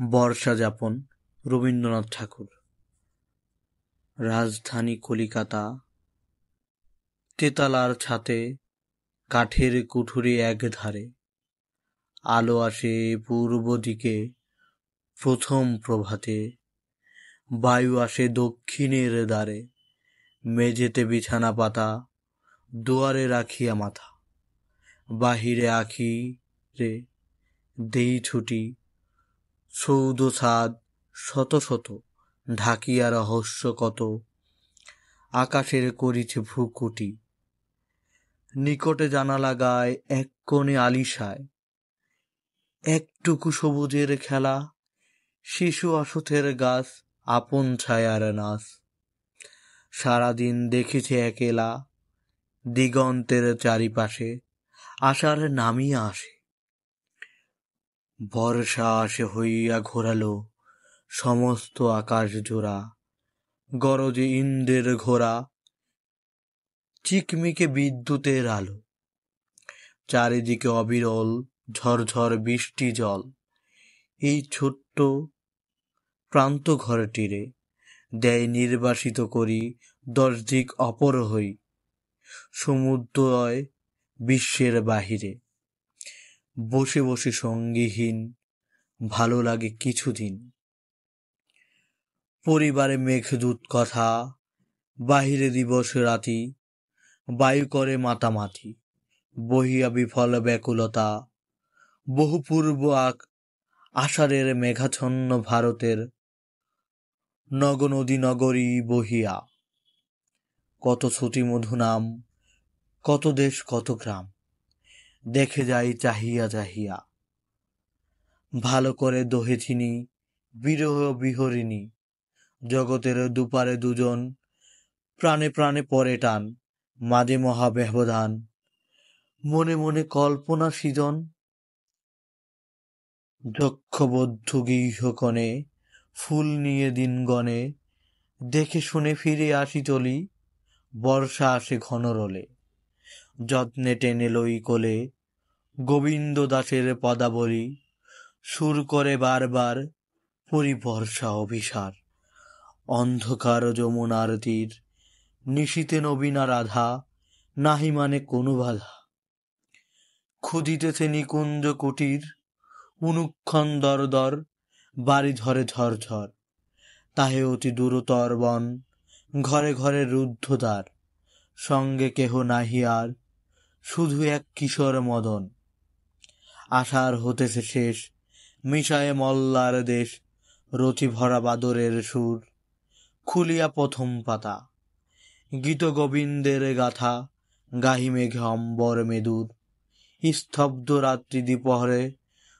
বর্ষা যাপন রবীন্দ্রনাথ ঠাকুর। রাজধানী কলিকাতা, তেতালার ছাতে কাঠের কুঠুরি একধারে, আলো আসে পূর্ব দিকে প্রথম প্রভাতে, বায়ু আসে দক্ষিণের দ্বারে, মেঝেতে বিছানা পাতা, দুয়ারে রাখিয়া মাথা, বাহিরে আখি রে দেই ছুটি, সৌধ ছাদ শত শত ঢাকিয়া রহস্য কত, আকাশের করিছে ভ্রুকুটি, নিকটে জানালা গায় এক কোণে আলিশায়, একটুকু সবুজের খেলা, শিশু অসথের গাছ আপন ছায়ার নাচ, সারাদিন দেখেছে একেলা, দিগন্তের চারিপাশে আশার নামিয়া আসে, বর্ষা আসে হইয়া ঘোরালো সমস্ত আকাশ জোড়া, গরজে ইন্দ্রের ঘোড়া, চিকমিকে বিদ্যুতের আলো, চারিদিকে অবিরল ঝরঝর বৃষ্টি জল, এই ছোট্ট প্রান্ত ঘরটিরে দেয় নির্বাসিত করি 10 দিক অপর হই, সমুদ্রয় বিশ্বের বাহিরে, বসে বসে সঙ্গীহীন ভালো লাগে কিছুদিন, পরিবারে মেঘদূত কথা, বাহিরে দিবস রাতি, বায়ু করে মাতামাতি, বহিয়া বিফল ব্যাকুলতা, বহু পূর্ব আষাঢ়ের মেঘাচ্ছন্ন ভারতের নগনদী নগরী বহিয়া, কত শ্রুতিমধু নাম, কত দেশ কত গ্রাম, দেখে যাই চাহিয়া চাহিয়া, ভালো করে দোহে চিনি বিরহ বিহরিণী, জগতের দুপারে দুজন, প্রাণে প্রাণে পরে টান, মাঝে মহা ব্যবধান, মনে মনে কল্পনা সৃজন, যক্ষবদ্ধ গৃহকণে ফুল নিয়ে দিন গণে, দেখে শুনে ফিরে আসি চলি, বর্ষা আসে ঘন রোলে, যত্নে টেনে লই কোলে গোবিন্দ দাসের পদাবলী, সুর করে বারবার পড়ি বর্ষা অভিসার, অন্ধকার যমুনার তীর, নিশীতে নবীনা রাধা, নাহি মানে কোনো বাধা, খুঁজিতেছে নিকুঞ্জ কুটির, অনুক্ষণ দর দর, বাড়ি ঝরে ঝরঝর, তাহে অতি দূরতর বন, ঘরে ঘরে রুদ্ধদ্বার, সঙ্গে কেহ নাহি আর, শুধু এক কিশোর মদন, আষাঢ় হতেছে শেষ, মিশায়ে মল্লার দেশ, রতি ভরা বাদরের সুর, খুলিয়া প্রথম পাতা, গীত গোবিন্দের গাথা, গাহি মেঘে অম্বর মেদুর, স্তব্ধ রাত্রি দ্বিপ্রহরে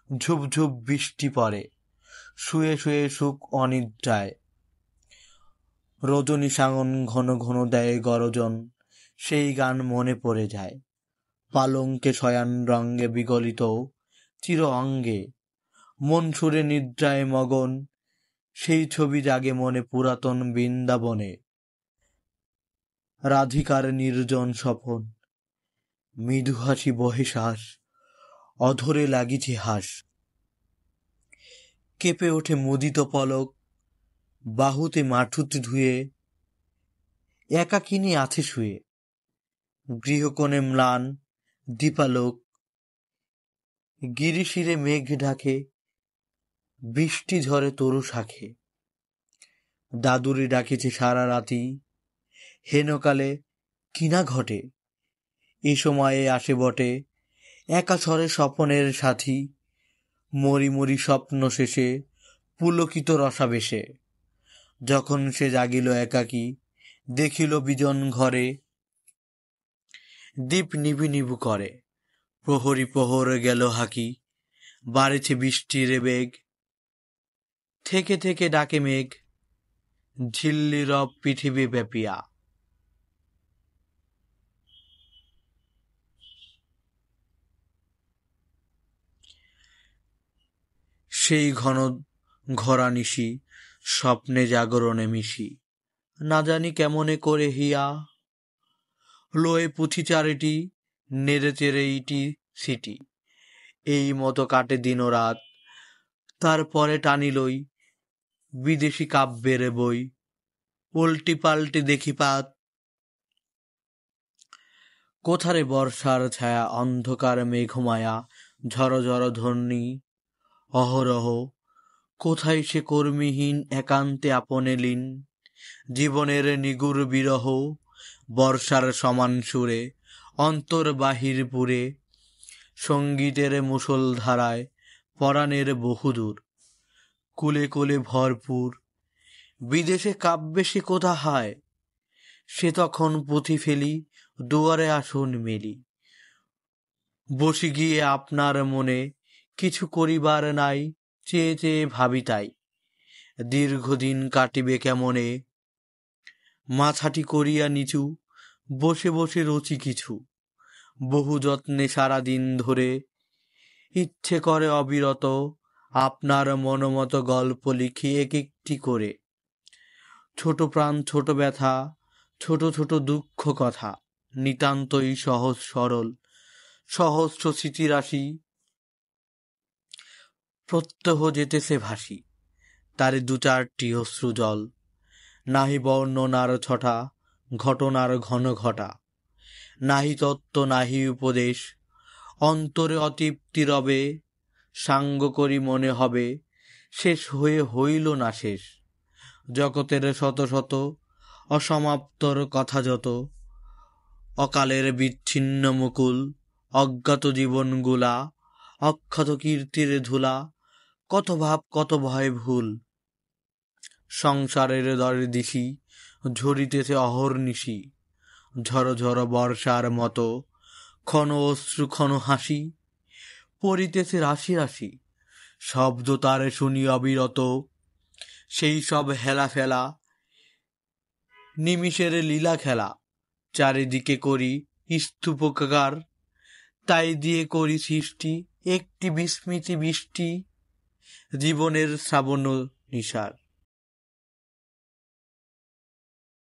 ঝুপ ঝুপ বৃষ্টি পড়ে, শুয়ে শুয়ে সুখ অনিদ্রায়, রজনী সাঙন ঘন ঘন দেয় গরজন, সেই গান মনে পড়ে যায়, পালঙ্কে শয়ান রঙ্গে বিগলিত চির অঙ্গে, মন সুরে নিদ্রায় মগন, সেই ছবি জাগে মনে পুরাতন বৃন্দাবনে, রাধিকার নির্জন স্বপন, মৃদু হাসি বহে শ্বাস, অধরে লাগিছে হাস, কেঁপে ওঠে মুদিত পলক, বাহুতে মাথুতে ধুয়ে, একাকিনী আছে শুয়ে, গৃহকোণে ম্লান দীপালোক, গিরিশিরে মেঘ ঢাকে, বৃষ্টি ঝরে তরু শাখে, দাদুরি ডাকিছে সারা রাতি, হেনকালে কিনা ঘটে, এ সময়ে আসে বটে একা স্বরে স্বপনের সাথী, মরি মরি স্বপ্ন শেষে পুলকিত রসাবেশে, যখন সে জাগিল একাকী, দেখিল বিজন ঘরে, দীপ নিভু নিভু করে, প্রহরী প্রহর গেল হাকি, বাড়েছে বৃষ্টির বেগ, থেকে থেকে ডাকে মেঘ, ঝিল্লি রব পৃথিবী ব্যাপিয়া, সেই ঘন ঘরা নিশি, স্বপ্নে জাগরণে মিশি, না জানি কেমনে করে হিয়া, লয়ে পুঁথি চারিটি, নেড়ে চেড়ে ইটি সিটি, এই মতো কাটে দিন ও রাত, তারপরে টানিলই বিদেশি কাব্যের বই, উল্টি পাল্টি দেখি পাত। কোথারে বর্ষার ছায়া, অন্ধকার মেঘমায়া, ঝড় ঝড় ধ্বনি অহরহ। কোথায় সে কর্মীহীন একান্তে আপনে লীন, জীবনের নিগুড় বিরহ। বর্ষার সমান সুরে অন্তর বাহির পুরে, সঙ্গীতের মুষলধারায় পরাণের বহুদূর। কুলে কুলে ভরপুর বিদেশে কাব্যে সে কোথা হায়, সে তখন পুঁথি ফেলি দুয়ারে আসন মেলি। বসি গিয়ে আপনার মনে, কিছু করিবার নাই, চেয়ে চেয়ে ভাবি তাই, দীর্ঘদিন কাটিবে কেমনে। মাথাটি করিয়া নিচু, বসে বসে রচি কিছু, বহু যত্নে সারাদিন ধরে। ইচ্ছে করে অবিরত আপনার মনোমত গল্প লিখি এক একটি করে। ছোট প্রাণ ছোট ব্যথা, ছোট ছোট দুঃখ কথা, নিতান্তই সহজ সরল সহস্র স্মৃতিরাশি। প্রত্যহ যেতেছে ভাসি, তারে দু চারটি অশ্রু জল। নাহি বর্ণনার ছটা, ঘটনার ঘন ঘটা, নাহি তত্ত্ব নাহি উপদেশ। অন্তরে অতৃপ্তি রবে, সাঙ্গ করি মনে হবে, শেষ হয়ে হইল না শেষ। জগতের শত শত অসমাপ্তর কথা যত, অকালের বিচ্ছিন্ন মুকুল, অজ্ঞাত জীবনগুলা, অক্ষত কীর্তির ধুলা, কত ভাব কত ভয় ভুল। সংসারের দরে দিশি ঝরিতেছে অহর্নিশি, ঝড় ঝড় বর্ষার মতো, ক্ষণ অশ্রু ক্ষণ হাসি। পড়িতেছে রাশি রাশি শব্দ তার শুনি অবিরত, সেই সব হেলা ফেলা নিমিষের লীলা খেলা। চারিদিকে করি স্তূপকার, তাই দিয়ে করি সৃষ্টি একটি বিস্মৃতি বৃষ্টি, জীবনের শ্রাবণ নিশার।